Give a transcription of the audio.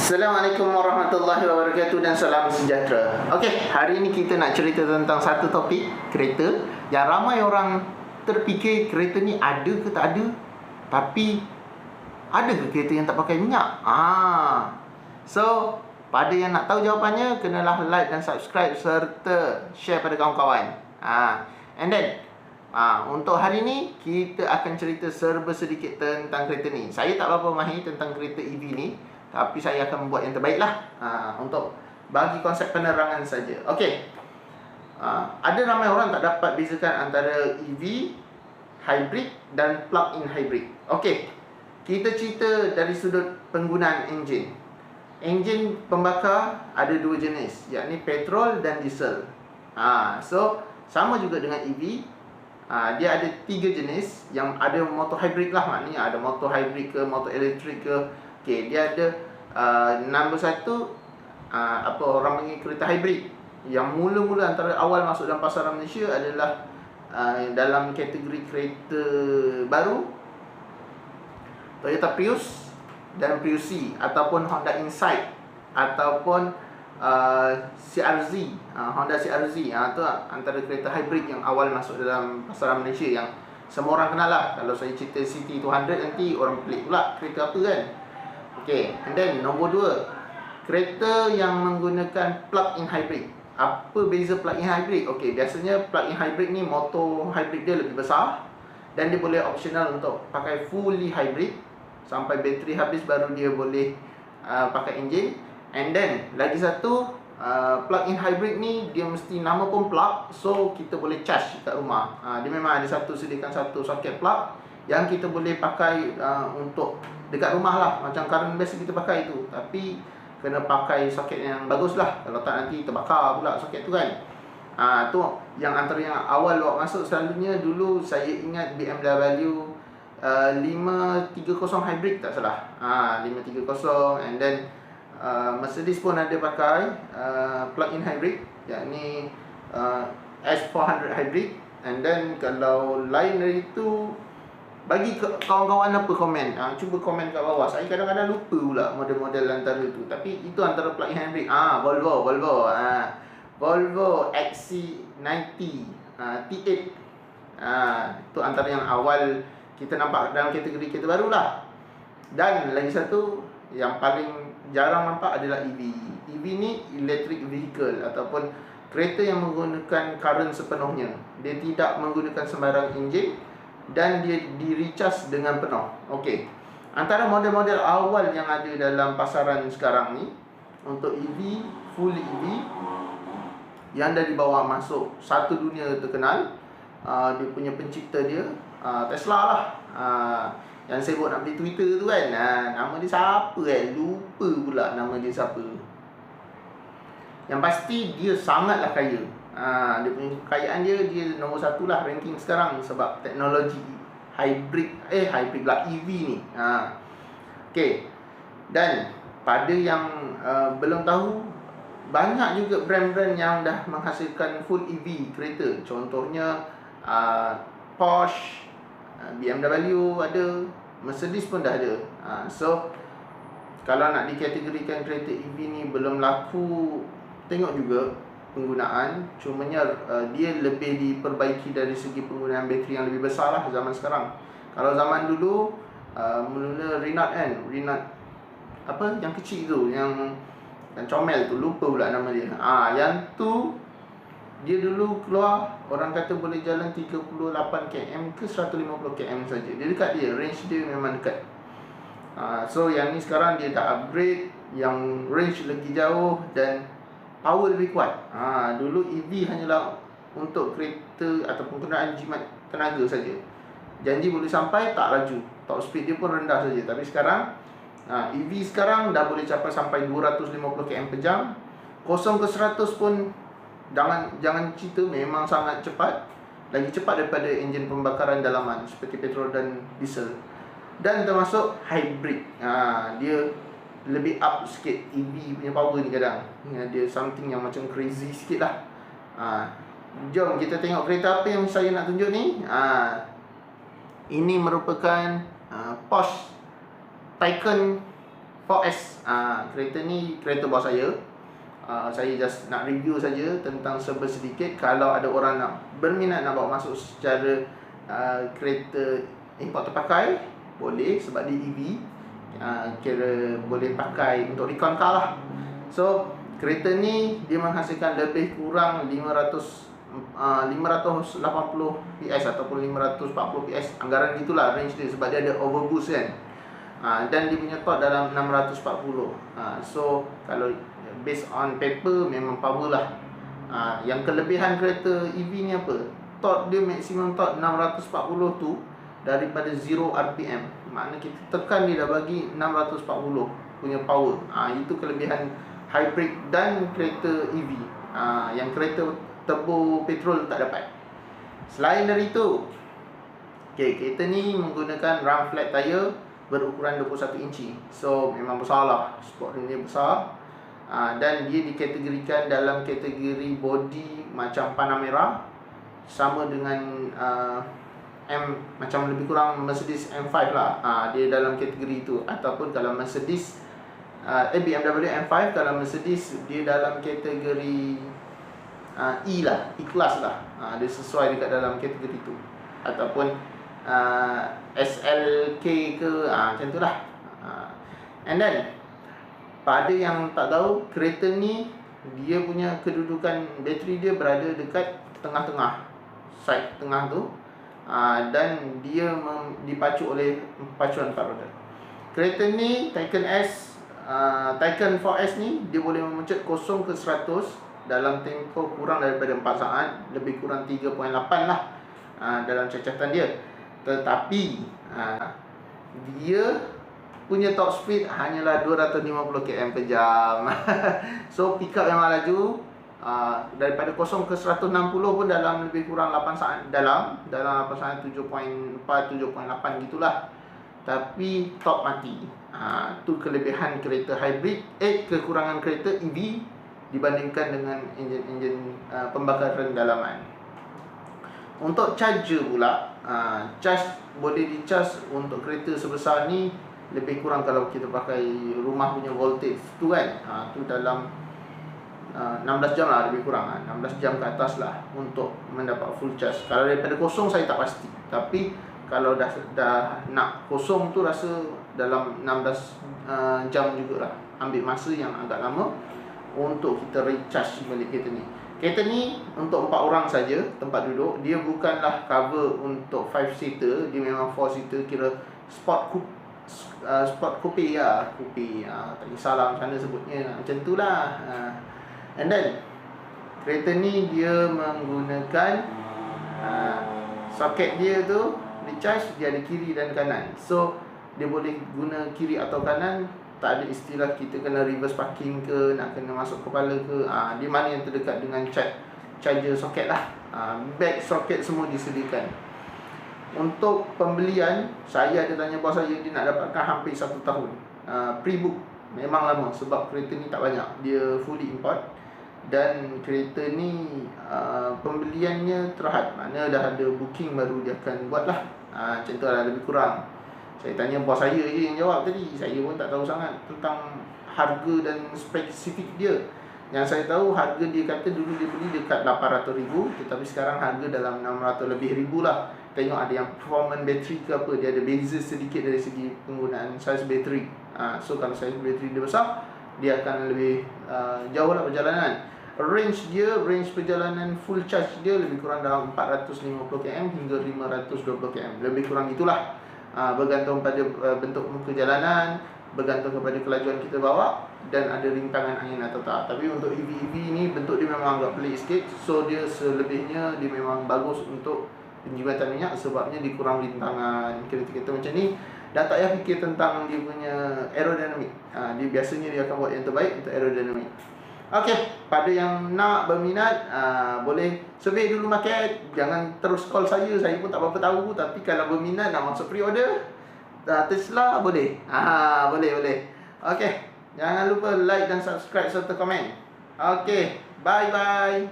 Assalamualaikum warahmatullahi wabarakatuh dan salam sejahtera. Okey, hari ini kita nak cerita tentang satu topik, kereta, yang ramai orang terfikir kereta ni ada ke tak ada. Tapi ada ke kereta yang tak pakai minyak? So, pada yang nak tahu jawapannya, kenalah like dan subscribe serta share pada kawan-kawan. And then untuk hari ni kita akan cerita serba sedikit tentang kereta ni. Saya tak berapa mahir tentang kereta EV ni, tapi saya akan membuat yang terbaik lah untuk bagi konsep penerangan saja. Okey, ada ramai orang tak dapat bezakan antara EV, hybrid dan plug-in hybrid. Okey, kita cerita dari sudut penggunaan enjin. Enjin pembakar ada dua jenis, yakni petrol dan diesel. So sama juga dengan EV, dia ada tiga jenis. Yang ada motor hybrid lah, maknanya ada motor hybrid ke motor elektrik ke. Okay, dia ada nombor satu, apa orang panggil kereta hybrid, yang mula-mula antara awal masuk dalam pasaran Malaysia adalah dalam kategori kereta baru Toyota Prius dan Prius C, ataupun Honda Insight, ataupun CRZ, Honda CRZ. Itu antara kereta hybrid yang awal masuk dalam pasaran Malaysia, yang semua orang kenal lah. Kalau saya cerita CT200 nanti orang pelik pula kereta apa kan. Okay, and then nombor 2, kereta yang menggunakan plug-in hybrid. Apa beza plug-in hybrid? Okay, biasanya plug-in hybrid ni motor hybrid dia lebih besar, dan dia boleh optional untuk pakai fully hybrid sampai bateri habis baru dia boleh pakai enjin. And then lagi satu, plug-in hybrid ni dia mesti nama pun plug, so kita boleh charge kat rumah. Dia memang ada sediakan satu soket plug yang kita boleh pakai untuk dekat rumah lah, macam current biasa kita pakai tu. Tapi kena pakai soket yang bagus lah, kalau tak nanti terbakar pula soket tu kan. Tu yang antara yang awal bawa masuk. Selalunya dulu saya ingat BMW 530 hybrid tak salah, 530. And then Mercedes pun ada pakai plug-in hybrid, yakni S400 hybrid. And then kalau lain dari itu, bagi kawan-kawan apa komen, cuba komen kat bawah. Saya kadang-kadang lupa pula model-model antara tu. Tapi itu antara plug-in hybrid. Volvo XC90 T8. Itu antara yang awal kita nampak dalam kategori kereta baru lah. Dan lagi satu yang paling jarang nampak adalah EV. EV ni electric vehicle, ataupun kereta yang menggunakan current sepenuhnya. Dia tidak menggunakan sembarang enjin, dan dia di-recharge dengan penuh. Okey, antara model-model awal yang ada dalam pasaran sekarang ni untuk EV, full EV, yang dah dibawa masuk satu dunia terkenal, dia punya pencipta dia Tesla lah. Yang saya buat nak beli Twitter tu kan, nama dia siapa kan, lupa pula nama dia siapa. Yang pasti dia sangatlah kaya. Dia punya kekayaan dia nombor satu lah ranking sekarang, sebab teknologi hybrid pula EV ni. Okay, dan pada yang belum tahu, banyak juga brand-brand yang dah menghasilkan full EV kereta. Contohnya Porsche, BMW ada, Mercedes pun dah ada. So kalau nak dikategorikan kereta EV ni belum laku, tengok juga penggunaan. Cumanya dia lebih diperbaiki dari segi penggunaan bateri yang lebih besar lah zaman sekarang. Kalau zaman dulu mula-mula Renault kan, Renault apa yang kecil tu, yang comel tu, lupa pula nama dia. Yang tu dia dulu keluar, orang kata boleh jalan 38 km ke 150 km saja. Dia dekat, dia range dia memang dekat. So yang ni sekarang dia dah upgrade, yang range lagi jauh dan power lebih kuat. Dulu EV hanyalah untuk kereta ataupun kenderaan jimat tenaga saja. Janji boleh sampai, tak laju, top speed dia pun rendah saja. Tapi sekarang EV sekarang dah boleh capai sampai 250 km per jam. 0 ke 100 pun jangan cerita, memang sangat cepat. Lagi cepat daripada enjin pembakaran dalaman seperti petrol dan diesel. Dan termasuk hybrid, dia lebih up sikit. EV punya power ni kadang dia something yang macam crazy sikit lah. Jom kita tengok kereta apa yang saya nak tunjuk ni. Ini merupakan Porsche Taycan 4S. Kereta ni kereta bos saya. Saya just nak review saja tentang sedikit. Kalau ada orang nak berminat nak bawa masuk secara kereta import terpakai, boleh, sebab dia EV. Kira boleh pakai untuk recon car lah. So kereta ni dia menghasilkan lebih kurang 580 PS ataupun 540 PS, anggaran gitulah range dia, sebab dia ada overboost kan. Dan dia punya torque dalam 640. So kalau based on paper memang power lah. Yang kelebihan kereta EV ni apa? Torque dia, maximum torque 640 tu daripada 0 RPM. Maknanya kita tekan dia dah bagi 640 punya power. Itu kelebihan hybrid dan kereta EV. Yang kereta turbo petrol tak dapat. Selain dari itu, kereta ni menggunakan ram flat tire berukuran 21 inci. So memang besar lah, sport rim dia besar. Dan dia dikategorikan dalam kategori body macam Panamera, sama dengan macam lebih kurang Mercedes M5 lah. Dia dalam kategori itu. Ataupun kalau Mercedes BMW M5, kalau Mercedes dia dalam kategori E lah, E-Class lah. Dia sesuai dekat dalam kategori itu. Ataupun SLK ke, macam tu lah. And then pada yang tak tahu, kereta ni dia punya kedudukan bateri dia berada dekat tengah-tengah, side tengah tu. Dan dia dipacu oleh pacuan 4 roda. Kereta ni Taycan 4S ni dia boleh memuncak 0 ke 100 dalam tempoh kurang daripada 4 saat, lebih kurang 3.8 lah dalam cacatan dia. Tetapi dia punya top speed hanyalah 250 km per jam. So pick up memang laju. Daripada 0 ke 160 pun dalam lebih kurang 8 saat, dalam 8 saat 7.4 7.8 gitulah. Tapi top mati. Tu kelebihan kereta hybrid, kekurangan kereta EV dibandingkan dengan enjin pembakaran dalaman. Untuk charger pula, boleh di-charge untuk kereta sebesar ni lebih kurang, kalau kita pakai rumah punya voltage tu kan, tu dalam 16 jam lah, lebih kurang 16 jam ke atas lah untuk mendapat full charge. Kalau daripada kosong saya tak pasti, tapi kalau dah nak kosong tu rasa dalam 16 jam jugalah. Ambil masa yang agak lama untuk kita recharge balik kereta ni. Kereta ni untuk 4 orang saja tempat duduk. Dia bukanlah cover untuk 5 seater, dia memang 4 seater, kira sport coupe lah. Coupe, tak kisahlah macam mana sebutnya, macam tu lah. And then kereta ni dia menggunakan soket dia tu recharge, dia ada kiri dan kanan. So dia boleh guna kiri atau kanan. Tak ada istilah kita kena reverse parking ke, nak kena masuk kepala ke. Dia mana yang terdekat dengan charger soket lah. Back soket semua disediakan. Untuk pembelian, saya ada tanya bos saya, dia nak dapatkan hampir 1 tahun pre-book. Memang lama sebab kereta ni tak banyak, dia fully import. Dan kereta ni pembeliannya terhad, maknanya dah ada booking baru dia akan buat lah. Macam tu lah lebih kurang. Saya tanya bos saya je yang jawab tadi. Saya pun tak tahu sangat tentang harga dan spesifik dia. Yang saya tahu harga dia kata dulu dia beli dekat 800,000, tetapi sekarang harga dalam 600 lebih ribu lah. Tengok ada yang performance bateri ke apa, dia ada beza sedikit dari segi penggunaan saiz bateri. So kalau saiz bateri dia besar, dia akan lebih jauh lah perjalanan. Range perjalanan full charge dia lebih kurang dalam 450 km hingga 520 km. Lebih kurang itulah. Bergantung pada bentuk muka jalanan, bergantung kepada kelajuan kita bawa, dan ada rintangan angin atau tak. Tapi untuk EV ni bentuk dia memang agak pelik sikit. So dia selebihnya dia memang bagus untuk penjimatan minyak, sebabnya dikurang rintangan. Kereta-kereta macam ni dah tak payah fikir tentang dia punya aerodinamik. Dia biasanya dia akan buat yang terbaik untuk aerodinamik. Okey, pada yang nak berminat, boleh survey dulu market. Jangan terus call saya pun tak berapa tahu. Tapi kalau berminat nak masuk pre-order Tesla, boleh. Boleh. Okey, jangan lupa like dan subscribe serta komen. Okey, bye-bye.